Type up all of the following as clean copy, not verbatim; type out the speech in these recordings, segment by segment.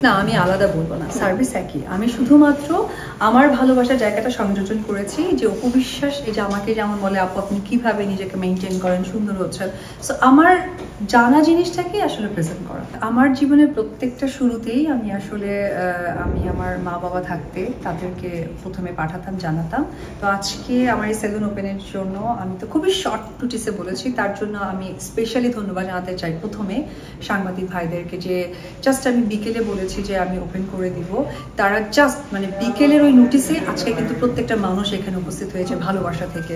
না, আমি আলাদা বলবো না, সার্ভিস একই। আমি শুধুমাত্র আমার ভালোবাসার জায়গাটা সংযোজন করেছি, যে অপু বিশ্বাস এই যে আমাকে যেমন বলে আপু আপনি কিভাবে নিজেকে মেনটেন করেন, সুন্দর হচ্ছেন, সো আমার জানা জিনিসটাকে আসলে প্রেজেন্ট করা। আমার জীবনের প্রত্যেকটা শুরুতেই আমি আসলে আমি আমার মা বাবা থাকতে তাদেরকে প্রথমে পাঠাতাম, জানাতাম। তো আজকে আমার এই সেলুন ওপেনের জন্য আমি তো খুবই শর্ট নোটিসে বলেছি, তার জন্য আমি স্পেশালি ধন্যবাদ জানাতে চাই প্রথমে সাংবাদিক ভাইদেরকে, যে জাস্ট আমি বিকেলে বলেছি যে আমি ওপেন করে দিব, তারা জাস্ট মানে বিকেলের ওই নোটিসে আজকে কিন্তু প্রত্যেকটা মানুষ এখানে উপস্থিত হয়েছে ভালোবাসা থেকে।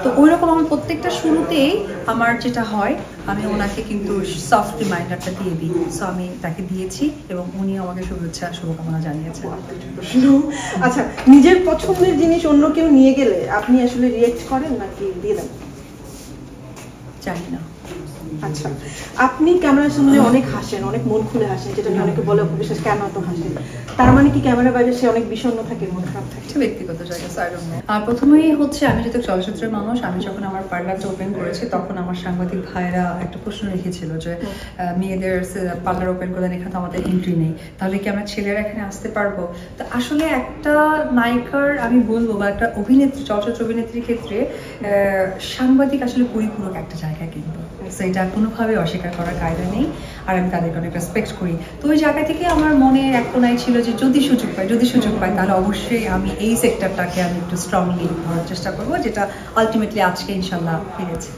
তো ওই রকম আমার প্রত্যেকটা শুরুতেই আমার যেটা হয়, আমি ওনাকে কিন্তু সফট রিমাইন্ডারটা দিয়ে দিই। সো আমি তাকে দিয়েছি এবং উনি আমাকে শুভেচ্ছা শুভকামনা জানিয়েছেন। আচ্ছা, নিজের পছন্দের জিনিস অন্য কেউ নিয়ে গেলে আপনি আসলে রিয়েক্ট করেন নাকি দিয়ে দেন? জানি না। আচ্ছা, আপনি ক্যামেরার সামনে অনেক হাসেন, অনেক মন খুলে হাসেন, যেটা অনেকে বলে অপু বিশ্বাস কেন এত হাসেন, তার মানে কি ক্যামেরার বাইরে সে অনেক বিষণ্ণ থাকে, মন খারাপ থাকে? ব্যক্তিগত জায়গা আর প্রথমেই হচ্ছে আমি যেহেতু চলচ্চিত্রের মানুষ, আমি যখন আমার পার্লারটা ওপেন করেছি তখন আমার সাংবাদিক ভাইরা একটা প্রশ্ন রেখেছিল যে মেয়েদের পার্লার ওপেন করলেন, এখানে তো আমাদের এন্ট্রি নেই, তাহলে কি আমরা ছেলেরা এখানে আসতে পারবো? তো আসলে একটা নায়িকার আমি বলবো বা একটা অভিনেত্রী, চলচ্চিত্র অভিনেত্রীর ক্ষেত্রে সাংবাদিক আসলে পরিপূরক একটা জায়গা, কিন্তু সেটা কোনোভাবে অস্বীকার করার কায়দা নেই, আর আমি তাদেরকে অনেক রেসপেক্ট করি। তো ওই জায়গা থেকে আমার মনে এক কোনায় ছিল যে যদি সুযোগ পাই তাহলে অবশ্যই আমি এই সেক্টরটাকে আমি একটু স্ট্রংলি ধরার চেষ্টা করবো, যেটা আলটিমেটলি আজকে ইনশাল্লাহ পেরেছি।